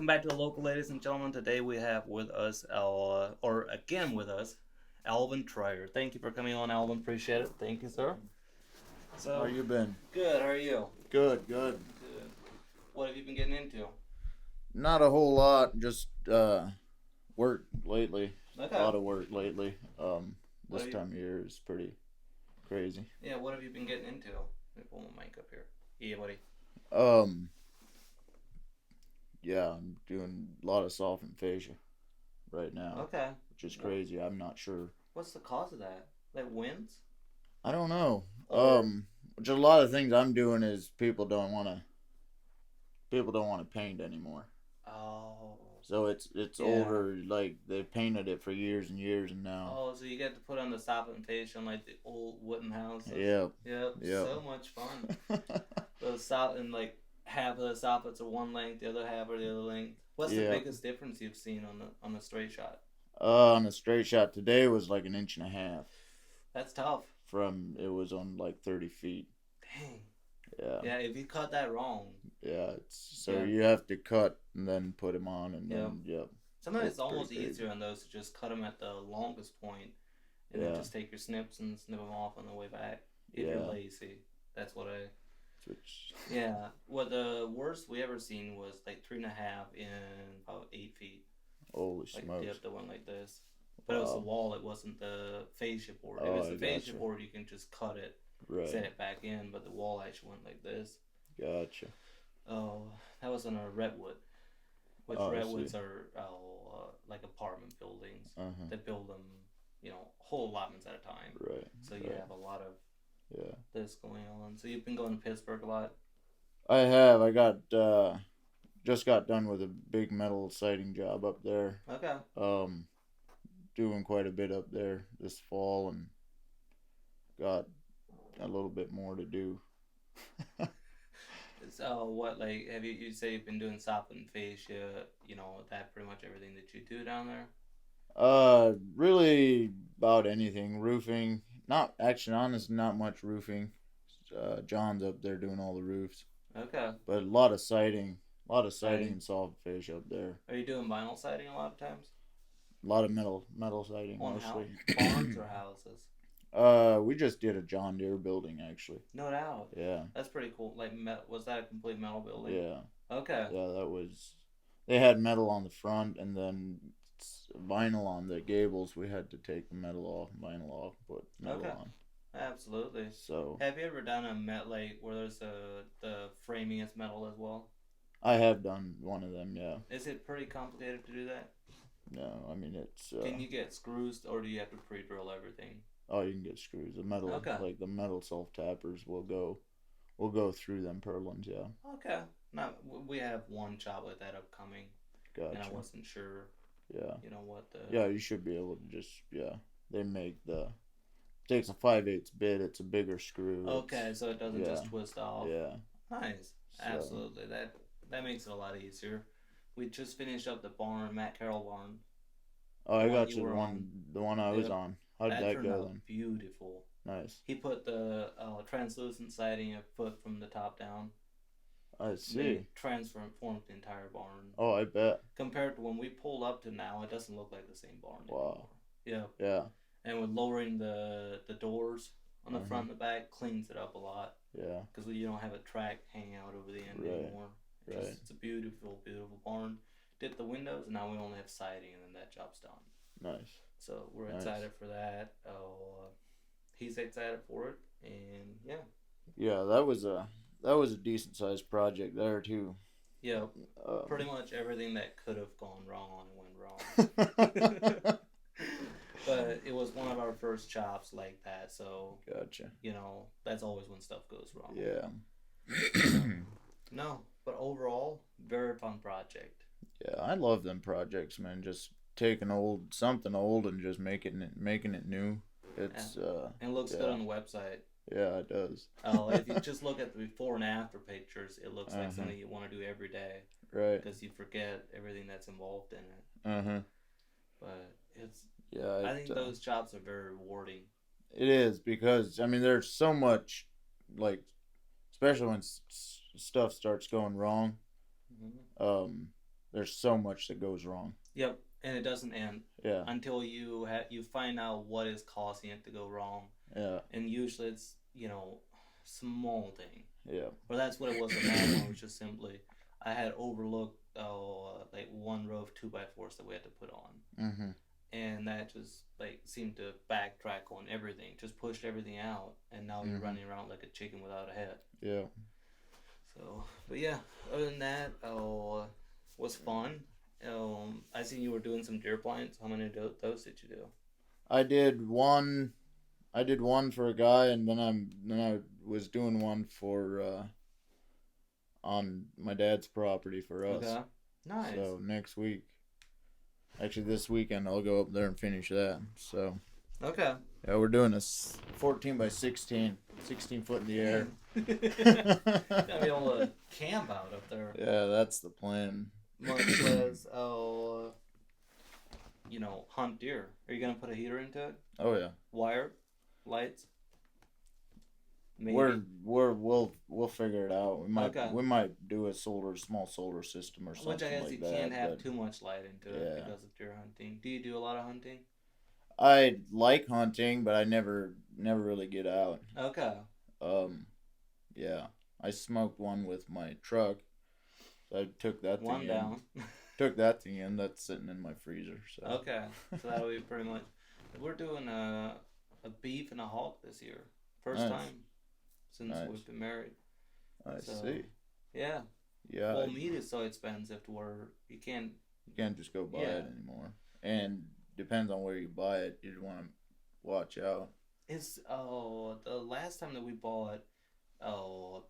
Welcome back to the local, ladies and gentlemen. Today we have with us, Alvin Troyer. Thank you for coming on, Alvin. Appreciate it. Thank you, sir. So, How you been? good. How are you? Good. Good. What have you been getting into? Not a whole lot. Just work lately. Okay. A lot of work lately. This you- time of year is pretty crazy. Yeah, what have you been getting into? Let me pull my mic up here. Yeah, buddy. Yeah, I'm doing a lot of softened fascia right now, Okay. which is crazy. I'm not sure. What's the cause of that? Like winds? I don't know. Or- Which a lot of things I'm doing is people don't want to paint anymore. Oh. So it's Yeah. over. Like they painted it for years and years, and now. Oh, so you get to put on the soffit fashion like the old wooden houses. Yep. Yep. So much fun. Those and like half of the soffits are one length, the other half are the other length. What's the biggest difference you've seen on the straight shot? On a straight shot today was like an inch and a half. That's tough. It was on like 30 feet. Dang. Yeah. Yeah, if you cut that wrong. Yeah, you have to cut and then put them on and Yep. then yep. Sometimes it's almost easier on those to just cut them at the longest point and then just take your snips and snip them off on the way back. If you're lazy. That's what I... Yeah. Well, the worst we ever seen was like 3.5 in about 8 feet. Holy like smokes. Like dip that went like this. But it was the wall, it wasn't the fascia board. If it's the fascia board, you can just cut it, set it back in, but the wall actually went like this. Gotcha. Oh, that was on a redwood. Which redwoods are like apartment buildings. They build them, whole allotments at a time. Right. So you have a lot of this going on. So you've been going to Pittsburgh a lot? I have. I got just got done with a big metal siding job up there. Okay. Doing quite a bit up there this fall and got a little bit more to do. So what, like, have you say you've been doing soffit and fascia, that pretty much everything that you do down there? Really about anything. Roofing. Honestly, not much roofing. John's up there doing all the roofs. Okay. But a lot of siding. And soft fascia up there. Are you doing vinyl siding a lot of times? A lot of metal siding mostly. Barns or houses? We just did a John Deere building actually. No doubt. Yeah. That's pretty cool. Like, was that a complete metal building? Yeah. Okay. Yeah, that was. They had metal on the front and then vinyl on the gables. We had to take the vinyl off, put metal on. Absolutely. So. Have you ever done a where there's the framing is metal as well? I have done one of them. Yeah. Is it pretty complicated to do that? No, I mean it's. Can you get screws, or do you have to pre-drill everything? Oh, you can get screws. The metal, like the metal self tappers, will go through them purlins. Yeah. Okay. Now we have one job like that upcoming. Gotcha. And I wasn't sure. Yeah. What the. Yeah, you should be able to just They make takes a 5/8 bit. It's a bigger screw. Okay, so it doesn't just twist off. Yeah. Nice. So. Absolutely. That makes it a lot easier. We just finished up the barn, Matt Carroll barn. Oh, I got you the one I was on. How did that go then? Beautiful. Nice. He put the translucent siding a foot from the top down. I see. Transformed the entire barn. Oh, I bet. Compared to when we pulled up to now, it doesn't look like the same barn anymore. Yeah. Yeah. And with lowering the doors on the front and the back, cleans it up a lot. Yeah. Because you don't have a track hanging out over the end anymore. Right. It's a beautiful, beautiful barn. Did the windows, and now we only have siding, and then that job's done. Nice. So we're excited for that. He's excited for it, and yeah. Yeah, that was a decent sized project there too. Yeah, pretty much everything that could have gone wrong went wrong. But it was one of our first chops like that, so gotcha. That's always when stuff goes wrong. Yeah. No, but overall, very fun project. Yeah, I love them projects, man. Just taking something old and just making it new. It's and it looks good on the website. Yeah, it does. If you just look at the before and after pictures, it looks like something you want to do every day. Right. Because you forget everything that's involved in it. But it's. Yeah. I think those jobs are very rewarding. It is because there's so much, especially when stuff starts going wrong. there's so much that goes wrong. Yep, and it doesn't end. Yeah. Until you find out what is causing it to go wrong. Yeah. And usually it's, small thing. Yeah. Or that's what it was in that one, which is simply I had overlooked like one row of 2x4s that we had to put on. Mm-hmm. And that just seemed to backtrack on everything. Just pushed everything out, and now you're running around like a chicken without a head. Yeah. So, but yeah, other than that, was fun. I seen you were doing some deer blinds. How many of those did you do? I did one for a guy, and then I was doing one for on my dad's property for us. Okay. Nice. So next week, actually this weekend, I'll go up there and finish that. So. Okay. Yeah, we're doing a 14 by 16 foot in the air. Gotta be able to camp out up there. Yeah, that's the plan. Mark says, hunt deer. Are you gonna put a heater into it? Oh yeah. Wire, lights. Maybe. We'll figure it out. We might do a small solar system or something. Which I guess like you that, can't have too much light into it because of deer hunting. Do you do a lot of hunting? I like hunting, but I never really get out. Okay. Yeah. I smoked one with my truck. So I took that thing one down. Took that thing in. That's sitting in my freezer. So. Okay. So that'll be pretty much. We're doing a beef and a hog this year. First time since we've been married. I see. Yeah. Yeah. Well, meat is so expensive to where you can't just go buy it anymore. And depends on where you buy it. You want to watch out. It's the last time that we bought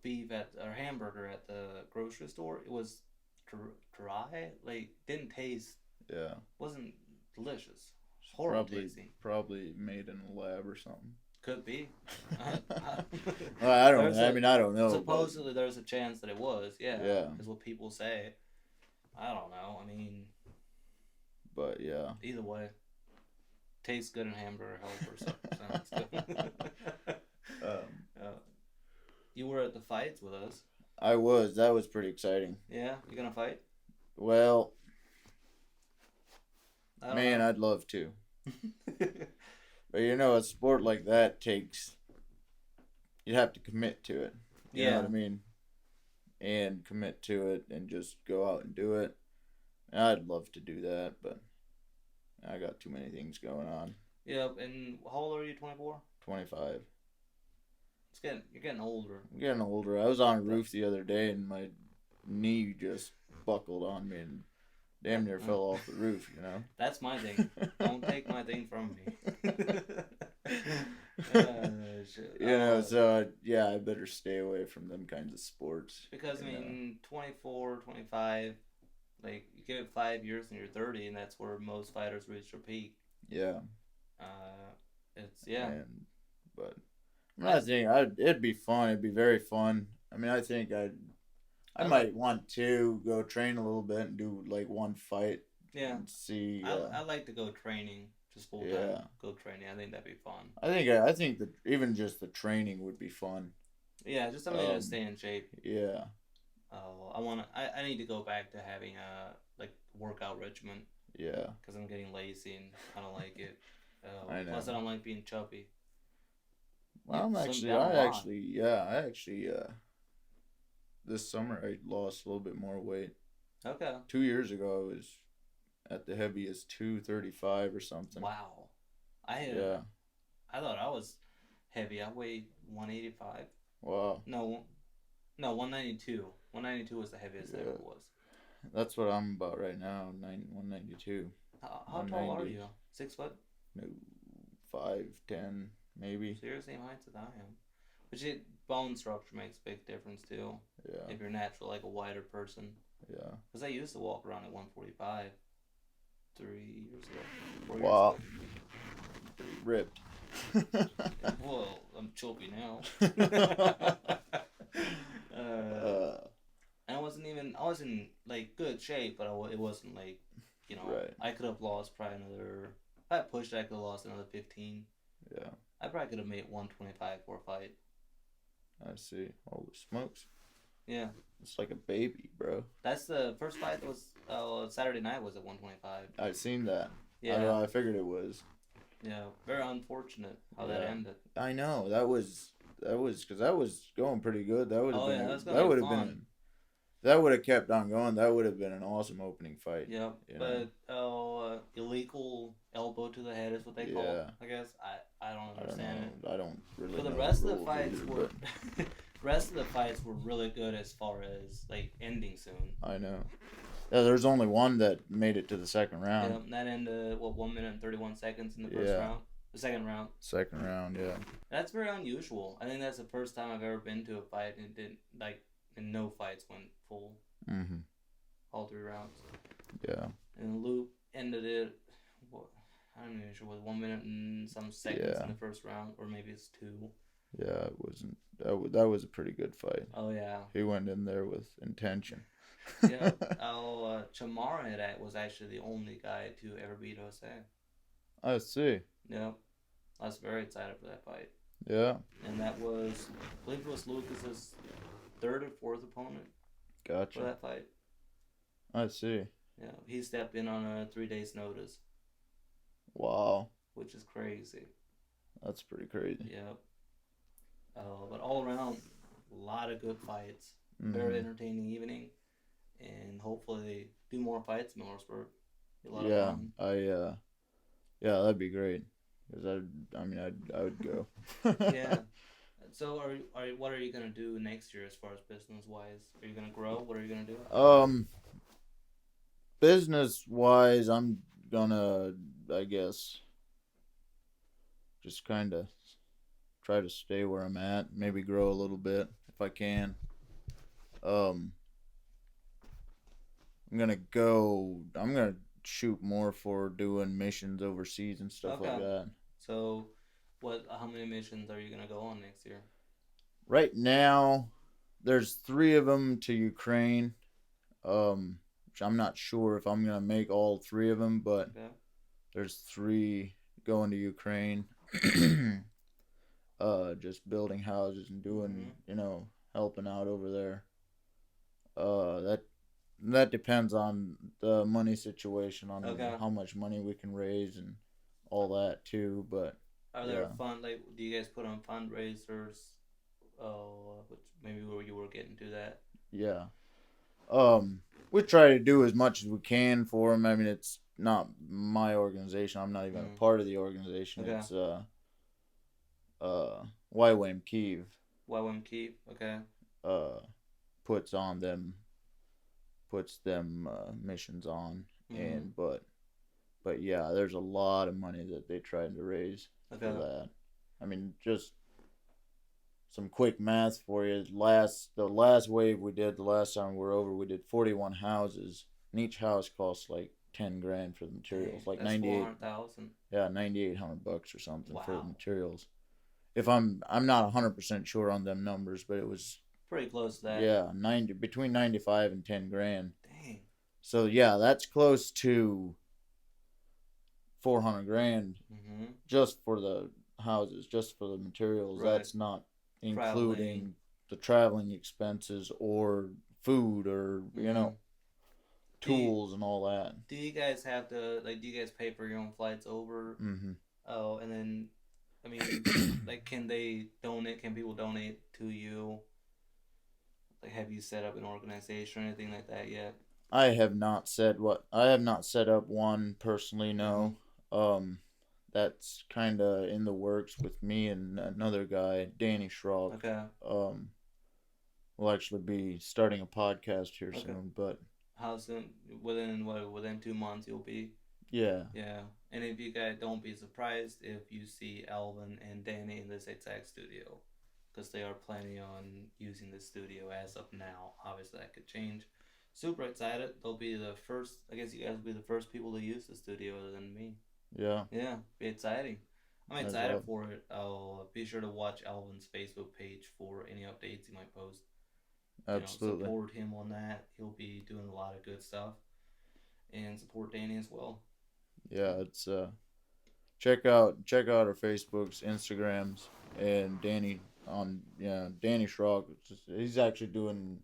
beef or hamburger at the grocery store, it was dry, didn't taste. Yeah. Wasn't delicious. Horrible tasting. Probably made in a lab or something. Could be. Well, I don't know. I don't know. Supposedly there's a chance that it was. Yeah. Yeah. Is what people say. I don't know. I mean. But yeah. Either way. Tastes good in hamburger helper. Sounds good. You were at the fights with us. I was. That was pretty exciting. Yeah? You gonna fight? Well. Man, I'd love to. But a sport like that you'd have to commit to it. You know what I mean? And commit to it and just go out and do it. And I'd love to do that, but I got too many things going on. Yep, and how old are you, 24? 25. You're getting older. I'm getting older. I was on a roof the other day and my knee just buckled on me and damn near fell off the roof, That's my thing. Don't take my thing from me. So, I better stay away from them kinds of sports. Because, 24, 25, you give it 5 years and you're 30, and that's where most fighters reach their peak. Yeah. But I think it'd be fun. It'd be very fun. I think I might want to go train a little bit and do one fight. Yeah. And see. I like to go training, just full time. Go training. I think that'd be fun. I think that even just the training would be fun. Yeah, just something to stay in shape. Yeah. I need to go back to having a workout regimen. Yeah. Because I'm getting lazy and I don't like it. I know. Plus I don't like being chubby. Well, this summer I lost a little bit more weight. Okay. 2 years ago I was at the heaviest 235 or something. Wow. I thought I was heavy. I weighed 185. Wow. No, 192. 192 was the heaviest I ever was. That's what I'm about right now, 192. How tall are you? 6 foot? No, 5'10", maybe. So you're the same height as I am. But bone structure makes a big difference too. Yeah. If you're natural, a wider person. Yeah. Because I used to walk around at 145 3 years ago. Wow. Ripped. Well, I'm chubby now. And I was in good shape, but it wasn't right. I could have lost probably another. If I pushed, I could have lost another 15. Yeah. I probably could have made 125 for a fight. I see. Holy smokes. Yeah. It's like a baby, bro. That's the first fight was Saturday night was at 125. I seen that. Yeah. I figured it was. Yeah. Very unfortunate how that ended. I know that was because that was going pretty good. That would have been. That would have been. That would have kept on going. That would have been an awesome opening fight. Yeah, but illegal elbow to the head is what they call it, I guess. I don't understand it. I don't really. But the rest of the fights were rest of the fights were really good as far as like ending soon. I know. Yeah, there's only one that made it to the second round. Yeah, and that ended 1 minute and 31 seconds in the first round. The second round. Second round, yeah. That's very unusual. I think that's the first time I've ever been to a fight and it didn't and no fights went full. Mm-hmm. All 3 rounds. Yeah. And Luke ended it. I'm not even sure. Was 1 minute and some seconds in the first round, or maybe it's 2. Yeah, it wasn't. That was a pretty good fight. Oh yeah. He went in there with intention. Yeah. Chamara was actually the only guy to ever beat Jose. I see. Yeah. I was very excited for that fight. Yeah. And that was, I believe it was Lucas's 3rd or 4th opponent. Gotcha. For that fight. I see. Yeah, he stepped in on a 3 days notice. Wow. Which is crazy. That's pretty crazy. Yep. But all around, a lot of good fights. Mm-hmm. Very entertaining evening. And hopefully they do more fights in Millersburg. Yeah, that'd be great. Because I would go. Yeah. So what are you gonna do next year as far as business wise? Are you gonna grow? What are you gonna do? Business wise, I'm gonna, I guess, just kind of try to stay where I'm at. Maybe grow a little bit if I can. I'm gonna shoot more for doing missions overseas and stuff like that. So, how many missions are you gonna go on next year? Right now, there's 3 of them to Ukraine. Which I'm not sure if I'm gonna make all 3 of them, but there's 3 going to Ukraine. Just building houses and doing, helping out over there. That depends on the money situation, on how much money we can raise and all that too. But are there do you guys put on fundraisers? Maybe where you were getting to that. Yeah. We try to do as much as we can for them. I mean, it's not my organization. I'm not even a part of the organization. Okay. It's YWAM Kyiv. YWAM Kyiv. Okay. Puts them missions on, and but yeah, there's a lot of money that they tried to raise for that. I mean, just some quick math for you. The last wave we did, the last time we were over, we did 41 houses, and each house costs like $10,000 for the materials, like $98,000. Yeah, $9,800 or something for the materials. If I'm not 100% sure on them numbers, but it was pretty close to that. Yeah, between 95 and $10,000. Dang. So yeah, that's close to $400,000 just for the houses, just for the materials. Right. That's not including the traveling expenses or food or tools and all that. Do you guys have to do you guys pay for your own flights over? Mm-hmm. Oh, and then I mean, can they donate? Can people donate to you? Have you set up an organization or anything like that yet? I have not set up one personally. No. That's kind of in the works with me and another guy, Danny Schrock. Okay. We'll actually be starting a podcast here soon, but how soon? Within 2 months you'll be. Yeah. Yeah, and if you guys don't be surprised if you see Alvin and Danny in this exact studio, because they are planning on using this studio as of now. Obviously, that could change. Super excited. They'll be the first. I guess you guys will be the first people to use the studio other than me. Yeah. Yeah, be exciting. I'm excited for it. I'll be sure to watch Alvin's Facebook page for any updates he might post. Absolutely. Support him on that. He'll be doing a lot of good stuff. And support Danny as well. Yeah, it's check out our Facebooks, Instagrams, and Danny Schrock. He's actually doing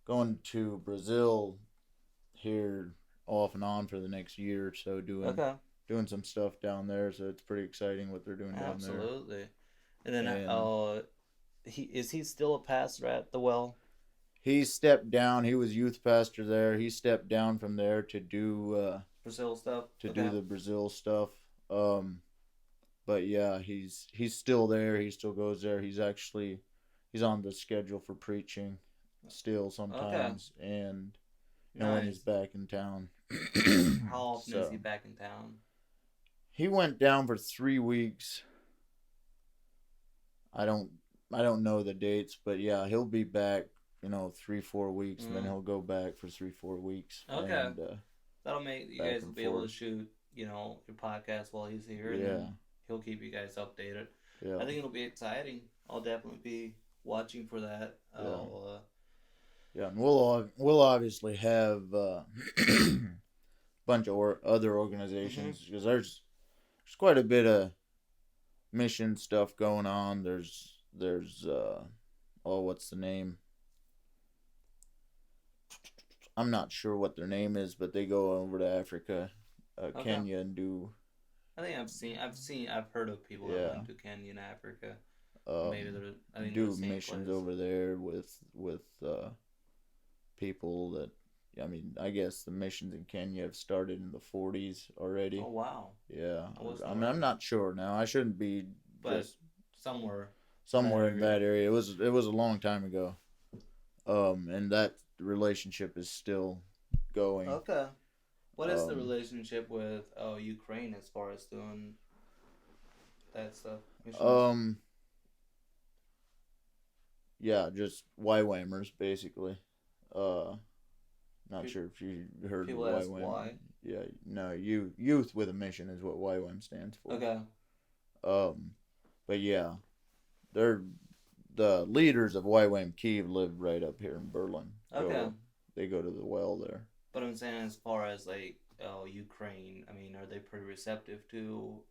going to Brazil here off and on for the next year or so, doing some stuff down there. So it's pretty exciting what they're doing down there. Absolutely. And then is he still a pastor at the well? He stepped down. He was youth pastor there. He stepped down from there to do Brazil stuff. Do the Brazil stuff. But yeah, he's still there. He still goes there. He's on the schedule for preaching still sometimes, and when he's back in town. How often is he back in town? He went down for 3 weeks. I don't know the dates, but yeah, he'll be back. 3-4 weeks, and then he'll go back for 3-4 weeks. Okay, and, that'll make you guys be able to shoot, your podcast while he's here. And he'll keep you guys updated. Yeah, I think it'll be exciting. I'll definitely be watching for that. And we'll obviously have a bunch of other organizations because there's quite a bit of mission stuff going on. There's what's the name? I'm not sure what their name is, but they go over to Africa, Kenya, and do. I think I've heard of people that went to Kenya and Africa. Maybe they're do missions over there with people that. I guess the missions in Kenya have started in the 40s already. Oh wow! Yeah, I'm not sure now. I shouldn't be, but somewhere in that area. It was a long time ago, and that relationship is still going. Okay, what is the relationship with Ukraine as far as doing that stuff? Missions? Yeah, just YWAMers basically. Not sure if you heard people of YWAM. Why? Yeah, no, youth with a mission is what YWAM stands for. Okay. But yeah, they're the leaders of YWAM Kiev live right up here in Berlin. Okay. They go to the well there. But I'm saying as far as Ukraine, are they pretty receptive to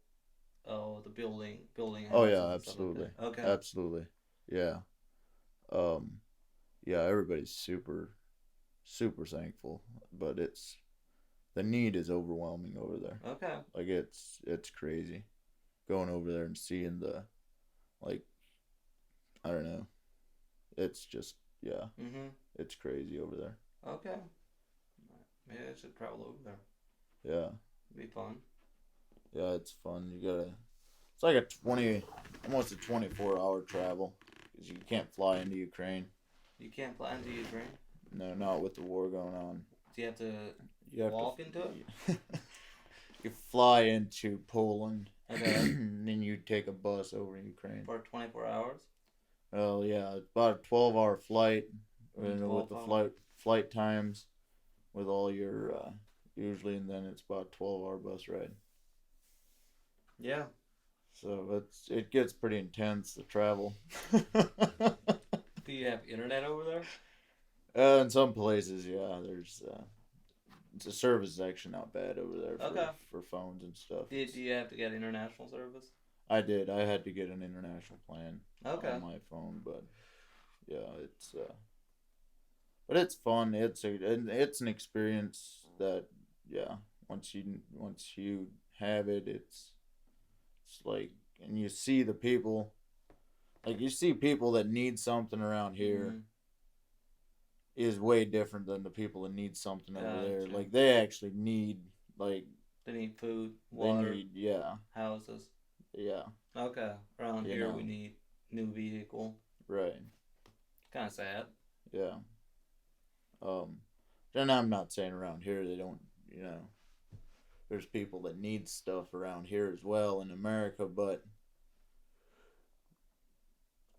the building? Oh yeah, absolutely. Like okay. Absolutely. Yeah. Yeah, everybody's super thankful, but the need is overwhelming over there. Okay. Like it's crazy going over there and seeing I don't know. It's just it's crazy over there. Okay. Maybe I should travel over there. Yeah. It'd be fun. Yeah, it's fun. It's like almost a 24-hour travel because you can't fly into Ukraine. You can't fly into Ukraine? No, not with the war going on. Do you have to walk into it? You fly into Poland, okay. And then you take a bus over Ukraine. For 24 hours? Oh, yeah. It's about a 12-hour flight. With the flight times, with all your, usually, and then it's about a 12-hour bus ride. Yeah. So it gets pretty intense, the travel. Do you have internet over there? In some places, yeah. There's the service is actually not bad over there for phones and stuff. Do you have to get international service? I did. I had to get an international plan on my phone, but yeah, but it's fun. It's an experience that once you have it, it's like, and you see the people. Like, you see people that need something around here is way different than the people that need something over there. True. Like, they actually need, they need food, water, houses. Yeah. Okay. Around here, we need new vehicle. Right. Kind of sad. Yeah. And I'm not saying around here they don't, there's people that need stuff around here as well in America, but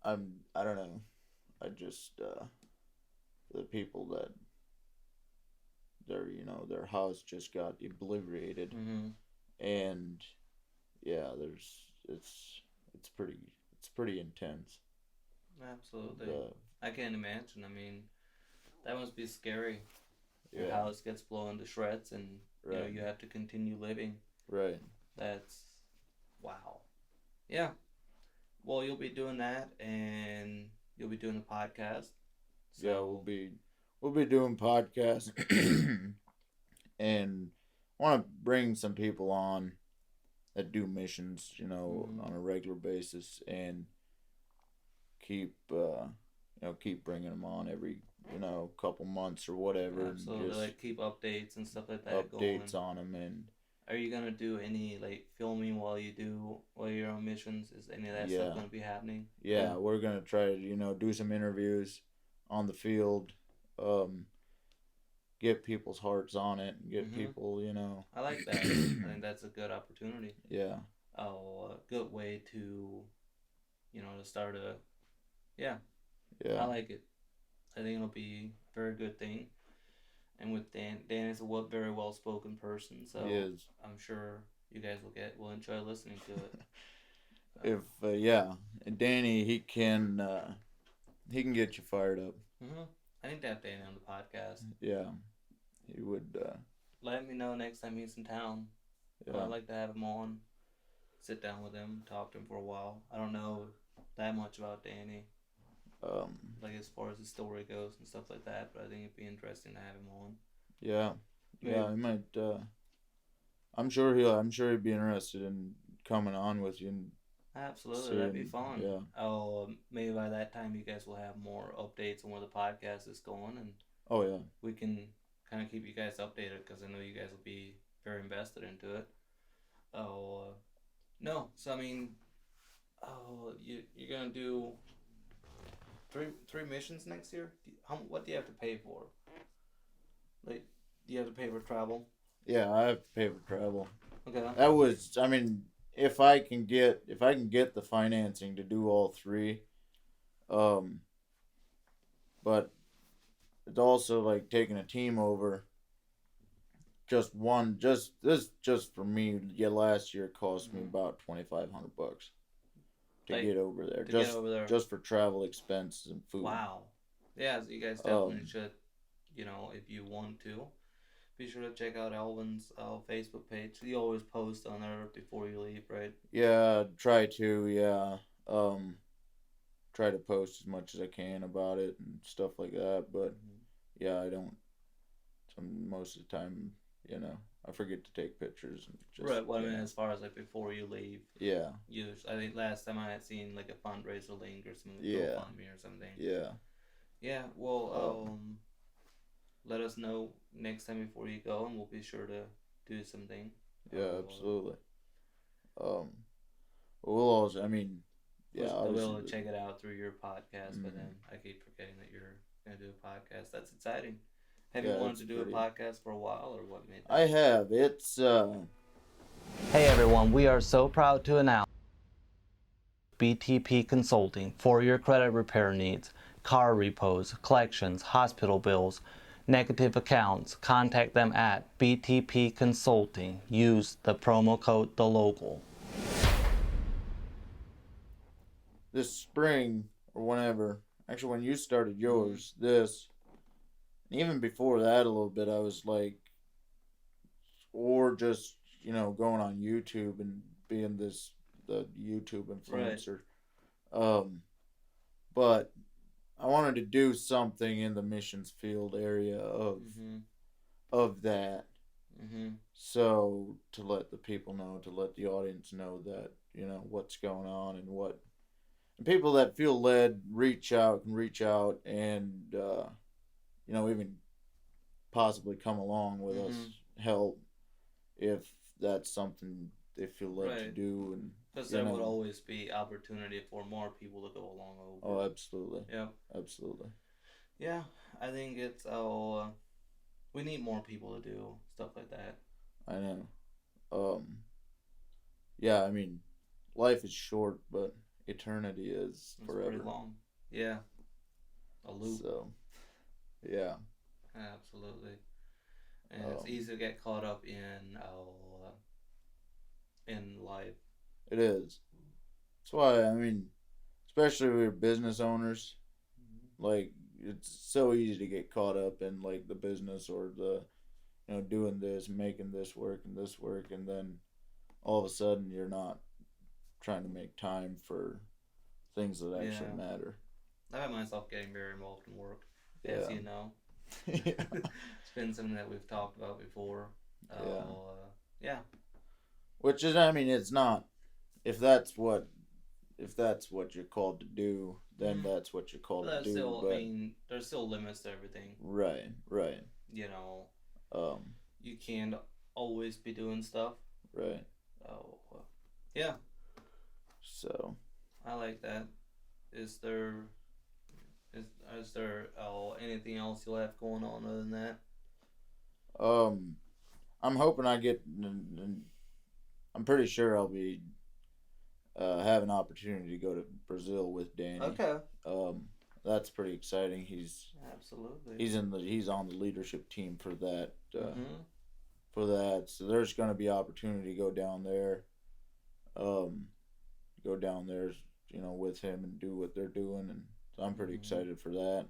I don't know. I just the people that their house just got obliterated, and it's pretty intense. Absolutely. I can't imagine. That must be scary. Your house gets blown to shreds, and you have to continue living. Right. That's wow. Yeah. Well, you'll be doing that, and you'll be doing the podcast. So we'll be doing podcasts and want to bring some people on that do missions, on a regular basis, and keep bringing them on every couple months or whatever. Absolutely, and just like keep updates and stuff like that updates going. on them. And are you gonna do any like filming while you're on missions? Is any of that stuff gonna be happening? Yeah, we're gonna try to do some interviews on the field, get people's hearts on it, and get people. I like that. I think that's a good opportunity. Yeah. Oh, a good way to, to start a. Yeah. Yeah. I like it. I think it'll be a very good thing. And with Dan is a very well spoken person, so I'm sure you guys will enjoy listening to it. And Danny, he can get you fired up. I need to have Danny on the podcast. Yeah, he would. Let me know next time he's in town. Yeah. I'd like to have him on, sit down with him, talk to him for a while. I don't know that much about Danny. Like as far as the story goes and stuff like that, but I think it'd be interesting to have him on. Yeah, he might. I'm sure he'd be interested in coming on with you. And absolutely, that'd be fun. Yeah. Oh, maybe by that time you guys will have more updates on where the podcast is going, and we can kind of keep you guys updated because I know you guys will be very invested into it. No, so I mean, you're gonna do three missions next year. What do you have to pay for? Like, do you have to pay for travel? Yeah, I have to pay for travel. Okay. That was, I mean, if I can get the financing to do all three, but it's also like taking a team over. Just for me. Yeah, last year cost me about $2,500 to get over there. Just for travel expenses and food. Wow. Yeah, so you guys definitely should, if you want to, be sure to check out Alvin's Facebook page. He always posts on there before you leave, right? Yeah, try to. Yeah, try to post as much as I can about it and stuff like that. But yeah, I don't. Most of the time, I forget to take pictures. And just, right. Well, I mean, as far as like before you leave. Yeah. I think last time I had seen like a fundraiser link or something. Yeah. GoFundMe or something. Yeah. Yeah. Well, let us know next time before you go, and we'll be sure to do something. Yeah, absolutely. We'll also. I mean, yeah, we'll be able to check it out through your podcast. But then I keep forgetting that you're gonna do a podcast. That's exciting. Have you wanted to do a podcast for a while, or what made that? I have. It's Hey everyone, we are so proud to announce BTP Consulting for your credit repair needs, car repos, collections, hospital bills, negative accounts. Contact them at BTP Consulting. Use the promo code TheLocal. This spring or whenever, actually when you started yours, even before that a little bit, I was like, or just, going on YouTube and being the YouTube influencer. Right. But I wanted to do something in the missions field area of that. So to let the people know, to let the audience know that, what's going on and people that feel led can reach out and, even possibly come along with us, help if that's something they feel led to do. And because there would always be opportunity for more people to go along over. Oh, absolutely. Yeah. Absolutely. Yeah, I think it's we need more people to do stuff like that. I know. Yeah, I mean, life is short, but eternity is forever. It's pretty long. Yeah. A loop. So, yeah. Absolutely. And it's easy to get caught up in life. It is. That's why, I mean, especially if we're business owners, like, it's so easy to get caught up in, like, the business or the, doing this, making this work, and then all of a sudden you're not trying to make time for things that actually matter. I find myself getting very involved in work, as you know. It's been something that we've talked about before. Yeah. Which is, I mean, it's not. If that's what you're called to do, then that's what you're called to do. Still, I mean, there's still limits to everything. Right. You know, you can't always be doing stuff. Right. Yeah. So. I like that. Is there anything else you'll have going on other than that? I'm hoping I get. I'm pretty sure I'll be have an opportunity to go to Brazil with Danny. Okay. That's pretty exciting. He's on the leadership team for that. For that, so there's going to be opportunity to go down there. With him and do what they're doing, and so I'm pretty excited for that.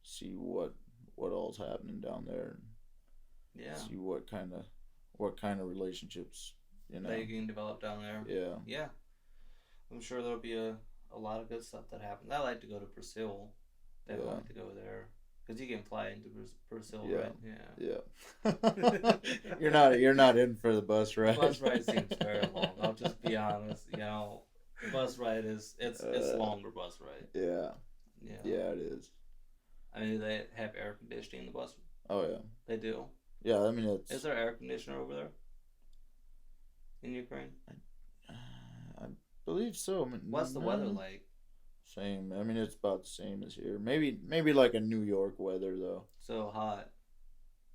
See what all's happening down there. Yeah. See what kind of relationships that you can develop down there. Yeah. Yeah. I'm sure there'll be a lot of good stuff that happens. I like to go to Brazil. I like to go there because you can fly into Brazil, right? Yeah. You're not in for the bus ride. The bus ride seems very long. I'll just be honest. The bus ride it's longer bus ride. Yeah. Yeah, it is. I mean, do they have air conditioning in the bus? Oh yeah. They do. Yeah, I mean it's. Is there air conditioner over there? In Ukraine? I believe so. What's the weather like? Same. I mean, it's about the same as here. Maybe like a New York weather though. So hot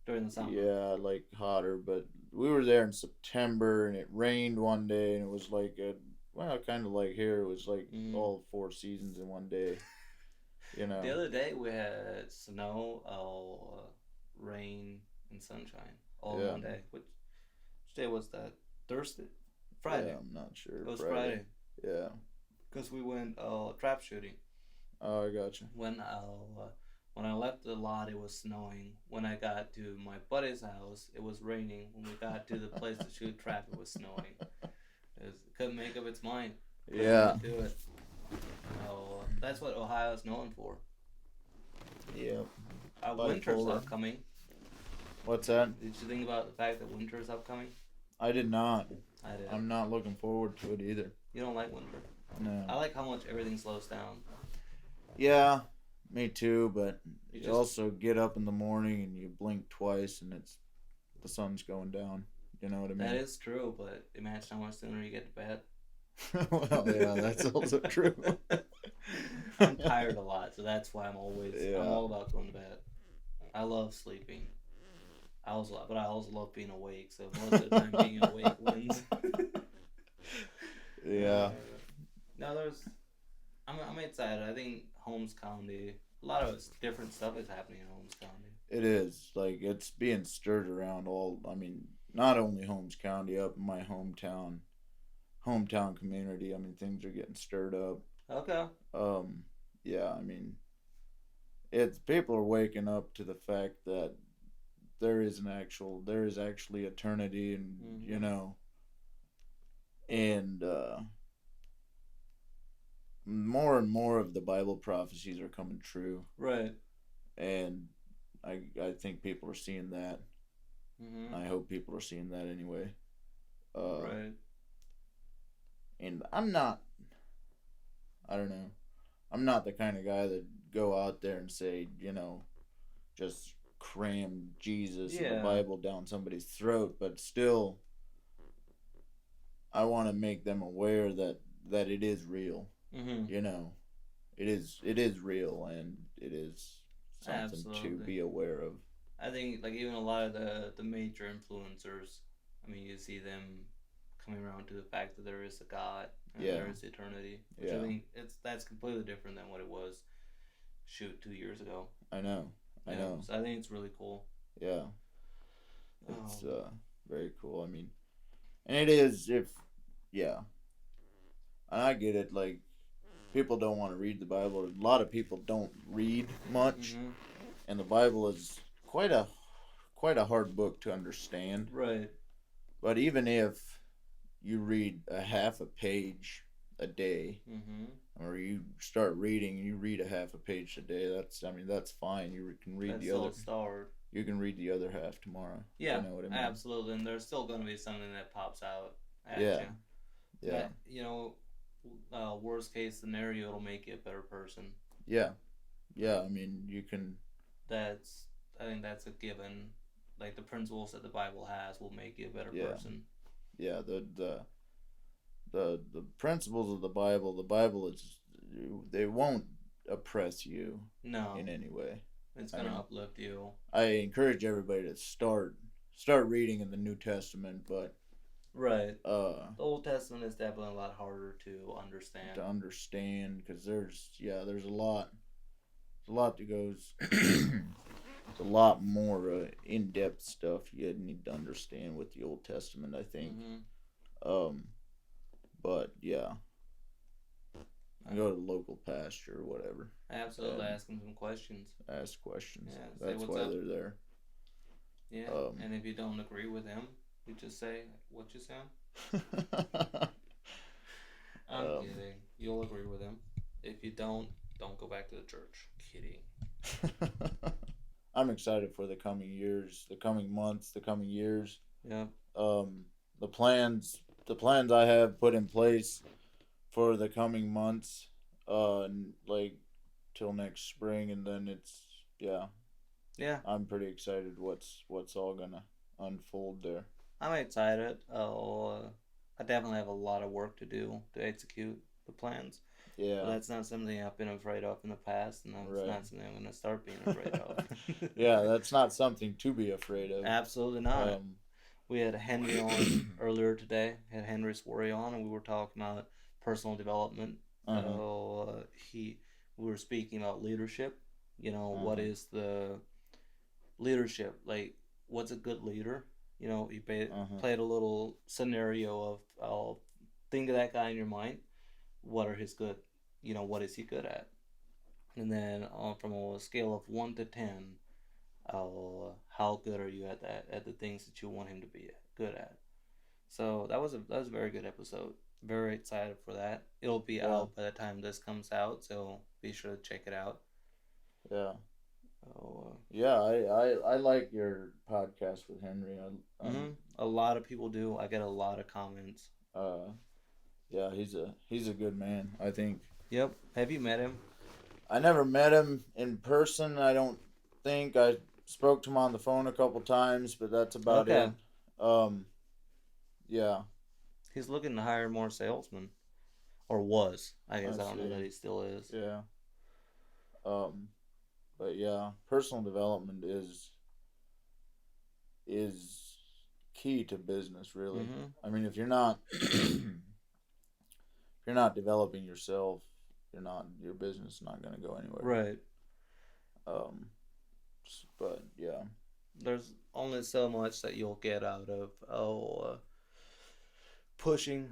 during the summer. Yeah, like hotter. But we were there in September, and it rained one day, and it was like kind of like here. It was like all 4 seasons in one day. The other day we had snow, rain, and sunshine all in one day. Which day was that? Thursday? Friday. Yeah, I'm not sure. It was Friday. Yeah. Because we went trap shooting. Oh, I gotcha. When I left the lot, it was snowing. When I got to my buddy's house, it was raining. When we got to the place to shoot trap, it was snowing. It couldn't make up its mind. Yeah. Do it. That's what Ohio's known for. Yeah. Winter's upcoming. What's that? Did you think about the fact that winter's upcoming? I did not. I did. I'm not looking forward to it either. You don't like winter? No. I like how much everything slows down. Yeah, me too, but you also get up in the morning and you blink twice and the sun's going down. You know what I mean? That is true, but imagine how much sooner you get to bed. Well, yeah, that's also true. I'm tired a lot, so that's why I'm all about going to bed. I love sleeping. But I also love being awake, so most of the time being awake wins. Yeah. I'm excited. I think Holmes County, a lot of different stuff is happening in Holmes County. It is. Like, it's being stirred around not only Holmes County, up in my hometown community. I mean, things are getting stirred up. Okay. Yeah, I mean, people are waking up to the fact that there is actually eternity, and and more and more of the Bible prophecies are coming true. Right. And I think people are seeing that. I hope people are seeing that anyway. Right. And I don't know. I'm not the kind of guy that go out there and say, just cram Jesus and the Bible down somebody's throat, but still, I want to make them aware that it is real. It is real, and it is something to be aware of. I think, like, even a lot of the major influencers, I mean, you see them coming around to the fact that there is a God and there is eternity, which I think that's completely different than what it was 2 years ago. I know. So I think it's really cool. Yeah. It's very cool. I mean, and it is and I get it. Like, people don't want to read the Bible. A lot of people don't read much, and the Bible is quite a hard book to understand. Right. But even if you read a half a page a day, or you start reading, you read a half a page a day. That's fine. You can read that's the other. Start. You can read the other half tomorrow. Yeah, you know what I mean? Absolutely. And there's still going to be something that pops out at you. Yeah. Worst case scenario, it'll make you a better person. Yeah. Yeah. I mean, you can. I think that's a given. Like the principles that the Bible has will make you a better person. Yeah. The principles of the Bible is, they won't oppress you. No. In any way. It's going to uplift you. I encourage everybody to start reading in the New Testament, but right. The Old Testament is definitely a lot harder to understand. Because there's a lot that goes. It's a lot more in-depth stuff you need to understand with the Old Testament, I think. But yeah. I go to the local pasture or whatever. Absolutely, ask them some questions. Ask questions. Yeah, that's why they're there. Yeah, and if you don't agree with him, you just say, "What you saying?" I'm kidding. You'll agree with him. If you don't go back to the church. Kidding. I'm excited for the coming years, the coming months, the coming years. Yeah. The plans I have put in place for the coming months, like till next spring, and then yeah. I'm pretty excited what's all gonna unfold there. I'm excited. I definitely have a lot of work to do to execute the plans. Yeah. But that's not something I've been afraid of in the past, and that's not something I'm going to start being afraid of. Yeah, that's not something to be afraid of. Absolutely not. We had Henry on earlier today. Had Henry Swery on, and we were talking about personal development. We were speaking about leadership. What is the leadership? Like, what's a good leader? He played a little scenario of, I'll think of that guy in your mind. What are his good? What is he good at? And then from a scale of 1 to 10, how good are you at that? At the things that you want him to be good at. So that was a very good episode. Very excited for that. It'll be out by the time this comes out, so be sure to check it out. Yeah. I like your podcast with Henry. A lot of people do. I get a lot of comments. Yeah, he's a good man, I think. Yep. Have you met him? I never met him in person. I don't think. I spoke to him on the phone a couple times, but that's about it. Yeah. He's looking to hire more salesmen, or was. I guess I don't know that he still is. Yeah. But yeah, personal development is key to business, really. I mean, if you're not developing yourself, your business is not going to go anywhere. Right. But yeah, there's only so much that you'll get out of pushing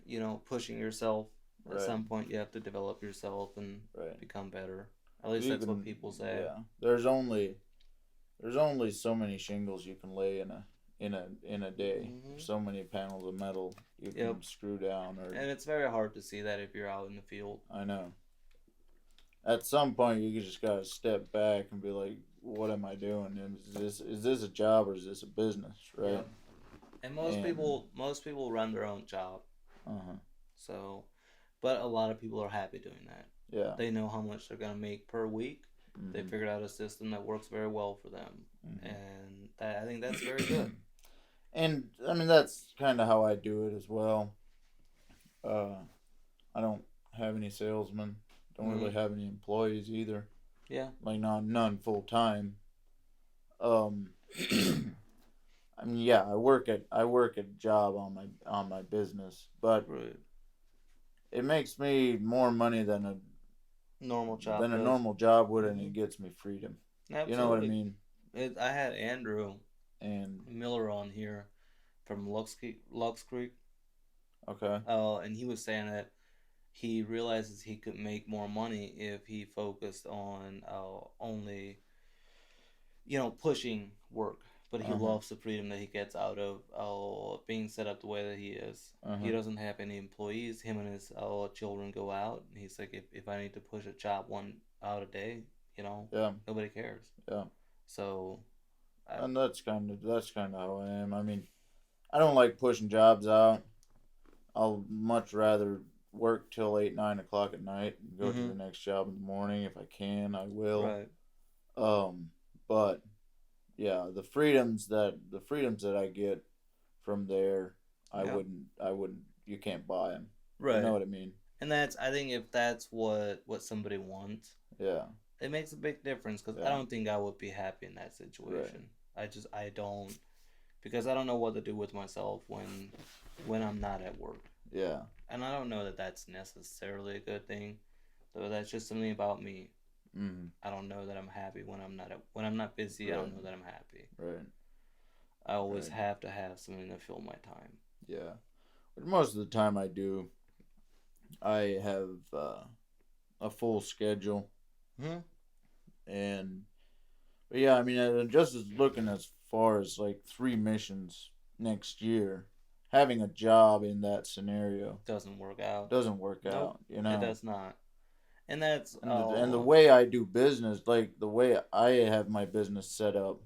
yourself. Right. At some point, you have to develop yourself and become better. At least that's what people say. Yeah, there's only so many shingles you can lay in a day. So many panels of metal you can screw down, and it's very hard to see that if you're out in the field. I know. At some point, you just gotta step back and be like, "What am I doing? Is this a job or is this a business?" Right. Yeah. And most people run their own job. So, but a lot of people are happy doing that. Yeah. They know how much they're gonna make per week. They figured out a system that works very well for them, and I think that's very good. And I mean, that's kind of how I do it as well. I don't have any salesmen. Don't really have any employees either. Yeah. Like none full time. I mean, yeah, I work a job on my business, but it makes me more money than a normal job would, and it gets me freedom. Absolutely. You know what I mean? I had Andrew and Miller on here from Lux Creek. Okay. And he was saying that he realizes he could make more money if he focused on only, pushing work but he loves the freedom that he gets out of being set up the way that he is. He doesn't have any employees. Him and his children go out. He's like, if I need to push a job one out a day, nobody cares. Yeah. So. And that's kind of how I am. I mean, I don't like pushing jobs out. I'll much rather work till 8, 9 o'clock at night and go to the next job in the morning. If I can, I will. Right. But yeah, the freedoms that I get from there, I wouldn't. You can't buy them. Right. You know what I mean? And I think if that's what somebody wants. Yeah. It makes a big difference because I don't think I would be happy in that situation. Right. I don't, because I don't know what to do with myself when I'm not at work. Yeah. And I don't know that that's necessarily a good thing, though. That's just something about me. Mm-hmm. I don't know that I'm happy when I'm not busy. Right. I don't know that I'm happy. Right. I always have to have something to fill my time. Yeah. But most of the time I do. I have a full schedule. Mm-hmm. But yeah, I mean, just as looking as far as like 3 missions next year, having a job in that scenario doesn't work out. Nope, you know. It does not. And that's and the way I do business, like the way I have my business set up,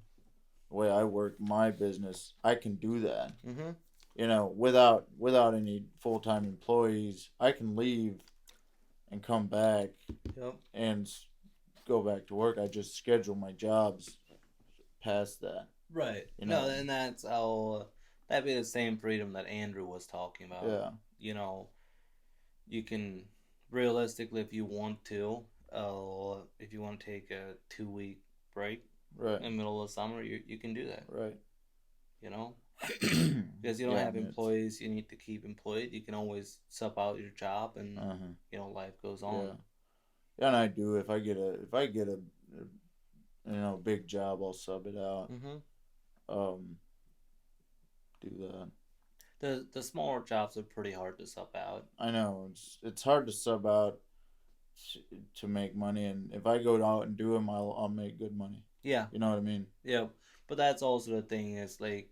the way I work my business, I can do that. Mm-hmm. You know, without any full-time employees, I can leave and come back. Yep. And go back to work. I just schedule my jobs past that. Right. No, and that's that'd be the same freedom that Andrew was talking about. Yeah. You know, you can realistically, if you want to take a 2-week break in the middle of summer, you can do that. Right. You know? Because you don't have employees you need to keep employed. You can always sub out your job and life goes on. Yeah, and I do. If I get a big job, I'll sub it out. Mm-hmm. Do that. The smaller jobs are pretty hard to sub out. I know it's hard to sub out to make money, and if I go out and do them, I'll make good money. Yeah. You know what I mean? Yeah, but that's also the thing is like,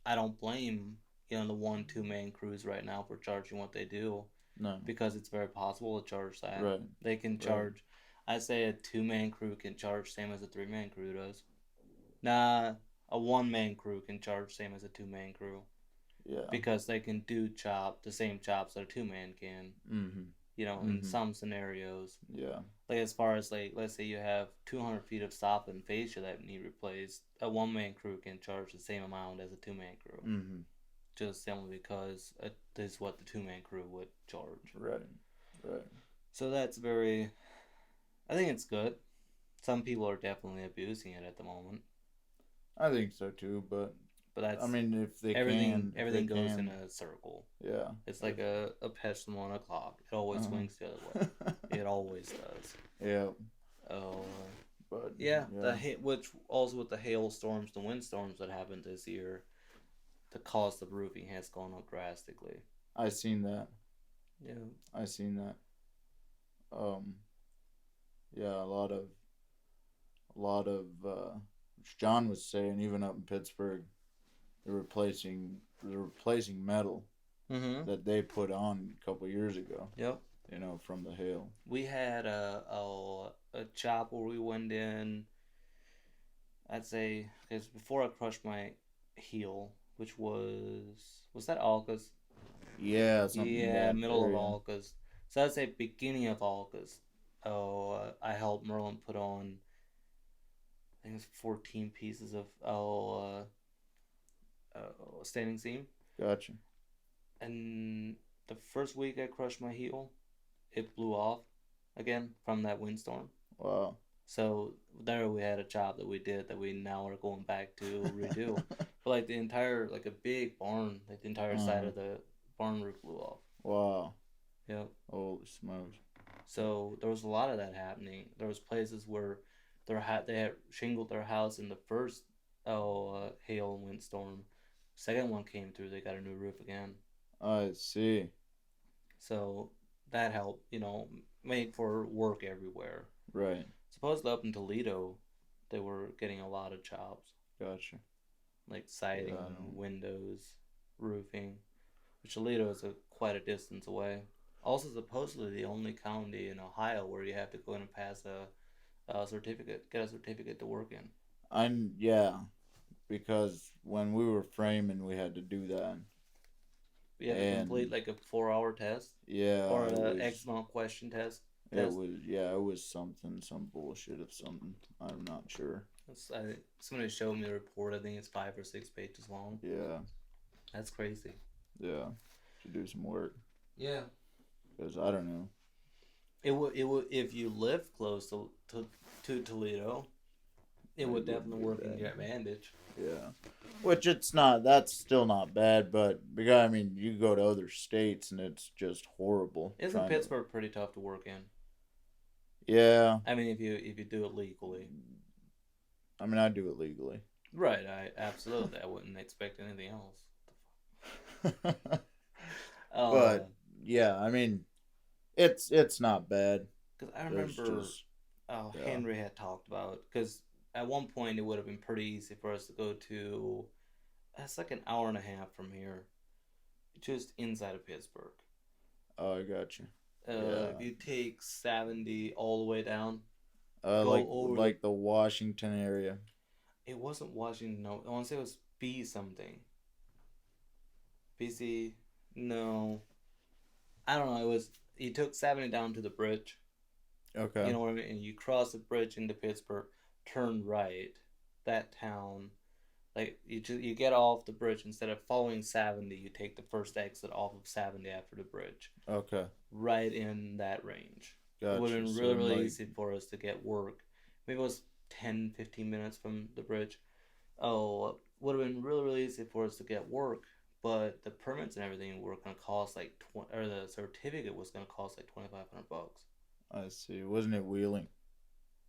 I don't blame the 1-2 man crews right now for charging what they do. No. Because it's very possible to charge that. Right. They can charge. Right. I say a 2-man crew can charge same as a 3-man crew does. Nah, a 1-man crew can charge same as a 2-man crew. Yeah. Because they can do the same jobs that a 2-man can. Mm-hmm. In some scenarios. Yeah. Like as far as like, let's say you have 200 feet of stop and fascia that need replaced, a 1-man crew can charge the same amount as a 2-man crew. Mm-hmm. Just simply because this is what the 2-man crew would charge. Right. So that's I think it's good. Some people are definitely abusing it at the moment. I think so too, but that's. I mean, if they everything goes in a circle. Yeah. It's like a pendulum on a clock. It always swings the other way. It always does. Yeah. But yeah. Which also with the hailstorms, the windstorms that happened this year, the cost of roofing has gone up drastically. I seen that. Yeah. I seen that. Yeah, a lot of which John was saying, even up in Pittsburgh, they're replacing metal that they put on a couple years ago. Yep. From the hail. We had a job where we went in, I'd say, because before I crushed my heel, which was that August? Yeah, middle of August. So I'd say beginning of August. I helped Merlin put on, I think it was 14 pieces of standing seam. Gotcha. And the first week I crushed my heel, it blew off again from that windstorm. Wow. So there we had a job that we did that we now are going back to redo. But like the entire, like a big barn, like the entire side of the barn roof blew off. Wow. Yep. Holy smokes. So there was a lot of that happening. There was places where they had shingled their house in the first hail and windstorm. Second one came through, they got a new roof again. I see. So that helped, make for work everywhere. Right. Supposedly up in Toledo, they were getting a lot of jobs. Gotcha. like siding, windows, roofing. Which Toledo is quite a distance away. Also, supposedly the only county in Ohio where you have to go in and pass a certificate, get a certificate to work in. Because when we were framing, we had to do that. You had to complete like a 4-hour test. Yeah. Or an X amount question test. It was something, some bullshit of something. I'm not sure. Somebody showed me a report. I think it's 5 or 6 pages long. Yeah. That's crazy. Yeah. Should do some work. Yeah. Because I don't know. It would if you live close to Toledo, it would definitely work in your advantage. Yeah. Which it's not. That's still not bad, but because I mean, you go to other states and it's just horrible. Isn't Pittsburgh pretty tough to work in? Yeah. I mean, if you do it legally. I mean, I do it legally. Right. Absolutely. I wouldn't expect anything else. But yeah, I mean, it's not bad. Because I remember Henry had talked about, because at one point it would have been pretty easy for us to go to, that's like an hour and a half from here, just inside of Pittsburgh. Oh, I got you. If you take 70 all the way down, like the Washington area. It wasn't Washington. No, I want to say it was B something. BC. No, I don't know. It was, you took 70 down to the bridge. Okay. You know what I mean? And you cross the bridge into Pittsburgh, turn right. That town, like you get off the bridge, instead of following 70, you take the first exit off of 70 after the bridge. Okay. Right in that range. Gotcha. It would have been really easy for us to get work. Maybe it was 10, 15 minutes from the bridge. Oh, would have been really easy for us to get work. But the permits and everything were going to cost like or the certificate was going to cost like $2,500. I see. Wasn't it Wheeling?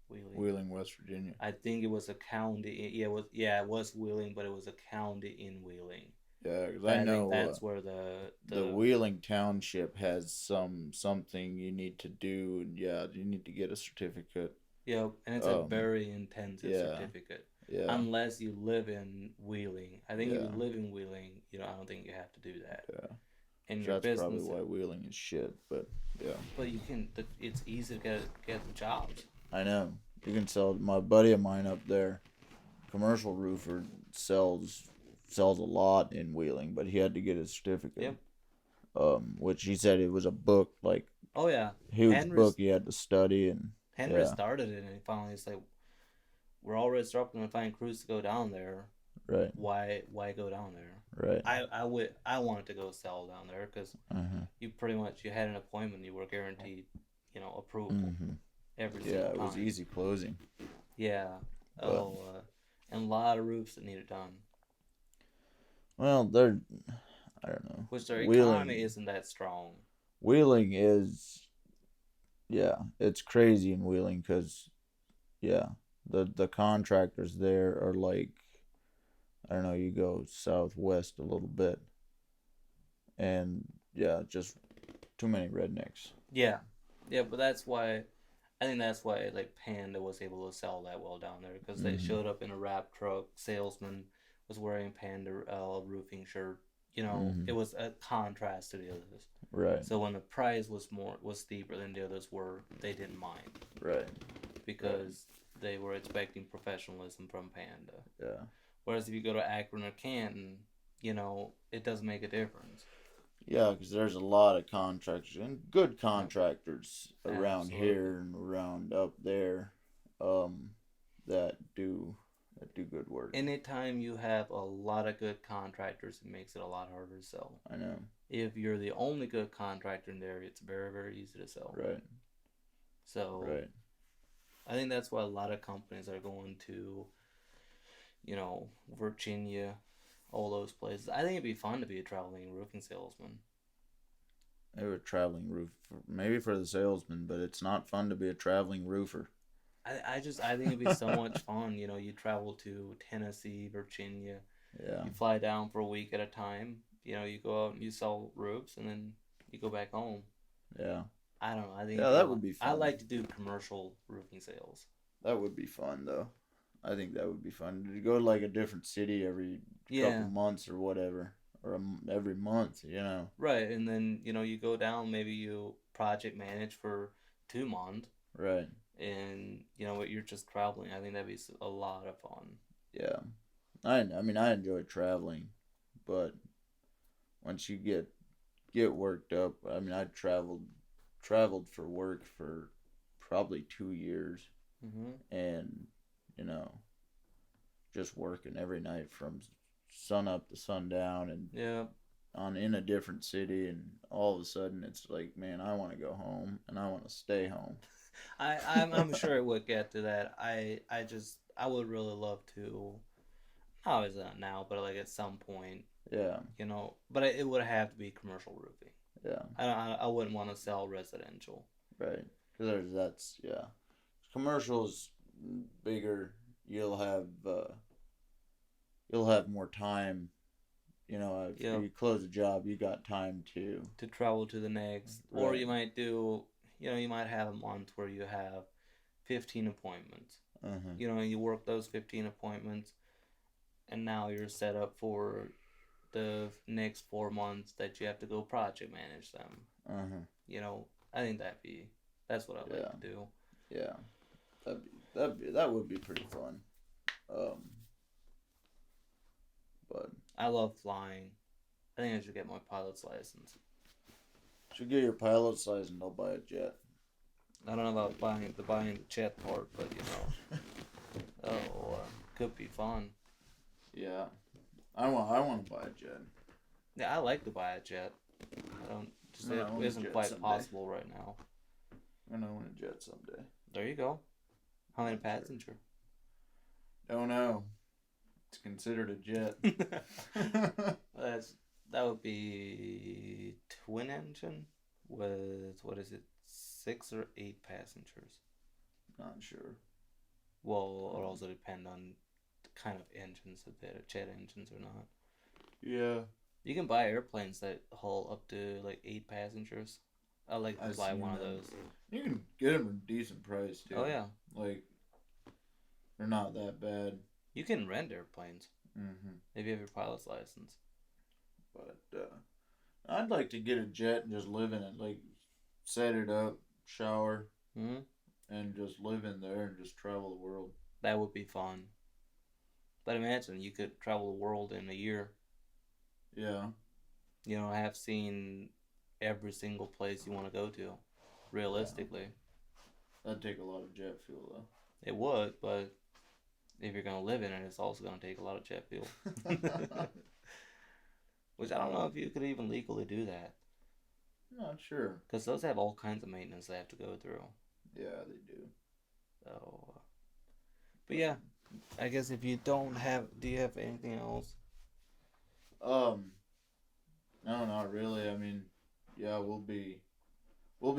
Wheeling, West Virginia. I think it was a county. Yeah, it was Wheeling, but it was a county in Wheeling. Yeah, because I know that's where the Wheeling Township has something you need to do. Yeah, you need to get a certificate. Yeah, and it's a very intensive certificate. Yeah. Unless you live in Wheeling. I think if you live in Wheeling, I don't think you have to do that. Yeah. And your that's probably why Wheeling is shit, but yeah. But you can. It's easy to get the jobs. I know. You can sell. My buddy of mine up there, commercial roofer, sells a lot in Wheeling, but he had to get his certificate. Yep. Which he said it was a book, like. Oh yeah. Huge book he had to study, and. Henry started it, and finally it's like, we're already starting to find crews to go down there. Right. Why go down there? Right. I wanted to go sell down there because you pretty much, you had an appointment, you were guaranteed, approval every single time. Yeah, it was easy closing. Yeah. And a lot of roofs that needed done. Well, I don't know. Which their economy isn't that strong. Wheeling is, it's crazy in Wheeling because, the contractors there are like, I don't know, you go southwest a little bit, and just too many rednecks. Yeah, but I think that's why like Panda was able to sell that well down there, because they showed up in a wrap truck. Salesman was wearing Panda roofing shirt. It was a contrast to the others. Right. So when the price was steeper than the others were, they didn't mind. Right. Because they were expecting professionalism from Panda. Yeah. Whereas if you go to Akron or Canton, it does make a difference. Yeah, because there's a lot of contractors, and good contractors around here and around up there that do good work. Anytime you have a lot of good contractors, it makes it a lot harder to sell. I know. If you're the only good contractor in there, it's very, very easy to sell. Right. So, I think that's why a lot of companies are going to, Virginia, all those places. I think it'd be fun to be a traveling roofing salesman. Maybe a traveling roofer, maybe for the salesman, but it's not fun to be a traveling roofer. I think it'd be so much fun. You travel to Tennessee, Virginia. Yeah. You fly down for a week at a time. You go out and you sell roofs, and then you go back home. Yeah. I don't know. I think that would be fun. I like to do commercial roofing sales. That would be fun, though. I think that would be fun to go to like a different city every couple months or whatever, or every month, Right, and then you go down. Maybe you project manage for 2 months. Right. And what you're just traveling. I think that'd be a lot of fun. Yeah, I mean I enjoy traveling, but once you get worked up, I mean I traveled for work for probably 2 years, and just working every night from sun up to sundown, and in a different city, and all of a sudden it's like, man, I want to go home and I want to stay home. I'm sure it would get to that. I would really love to. How is that now? But like at some point, yeah, But it would have to be commercial roofing. Yeah, I wouldn't want to sell residential. Right, because that's commercials bigger. You'll have more time. If you close a job, you got time to travel to the next, right. Or you might do. You might have a month where you have 15 appointments. You work those 15 appointments, and now you're set up for the next 4 months that you have to go project manage them. I think that's what I'd like to do. Yeah, that would be pretty fun. But I love flying. I think I should get my pilot's license. Should get your pilot's license. I'll buy a jet. I don't know about buying the jet part, but could be fun. Yeah, I want to buy a jet. Yeah, I like to buy a jet. It isn't quite someday. Possible right now. I own a jet someday. There you go. How many passenger? Don't know. It's considered a jet. That would be twin engine with, what is it, 6 or 8 passengers? Not sure. Well, it'll also depend on the kind of engines, if they're jet engines or not. Yeah. You can buy airplanes that haul up to like 8 passengers. I'd like to buy one of those. You can get them at a decent price too. Oh yeah. Like, they're not that bad. You can rent airplanes. If you have your pilot's license. But I'd like to get a jet and just live in it. Like, set it up, shower, and just live in there and just travel the world. That would be fun. But imagine you could travel the world in a year. Yeah. Have seen every single place you want to go to, realistically. Yeah. That'd take a lot of jet fuel, though. It would, but if you're going to live in it, it's also going to take a lot of jet fuel. Which I don't know if you could even legally do that. Not sure. Because those have all kinds of maintenance they have to go through. Yeah, they do. So, but yeah, I guess if you don't have, do you have anything else? No, not really. I mean, yeah, we'll be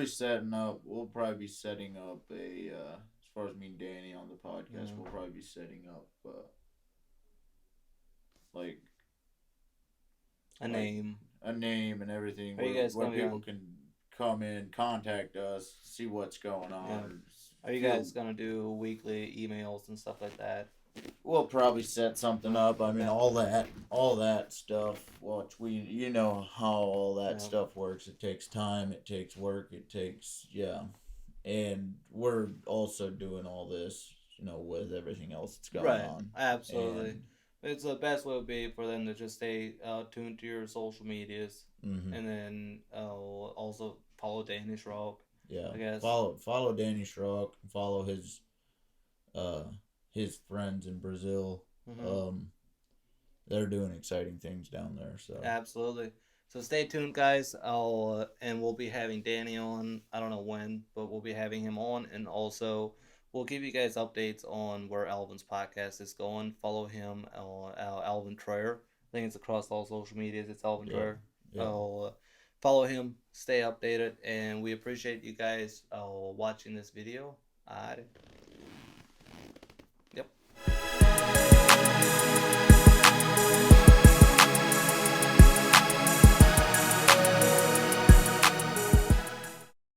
setting up. We'll probably be setting up as far as me and Danny on the podcast, we'll probably be setting up, like a name and everything. Where people can come in, contact us, see what's going on. Yeah. Are you guys gonna do weekly emails and stuff like that? We'll probably set something up. I mean, all that stuff. You know how all that stuff works. It takes time. It takes work. It takes and we're also doing all this, with everything else that's going on. Absolutely. And it's the best way would be for them to just stay tuned to your social medias, and then also follow Danish Rock. Yeah, I guess. Follow Danish Rock. Follow his friends in Brazil. They're doing exciting things down there. So absolutely. So stay tuned, guys. And we'll be having Danny on. I don't know when, but we'll be having him on, and also we'll give you guys updates on where Alvin's podcast is going. Follow him, Alvin Troyer. I think it's across all social medias. It's Alvin Troyer. Yeah. Follow him. Stay updated, and we appreciate you guys watching this video. Alright.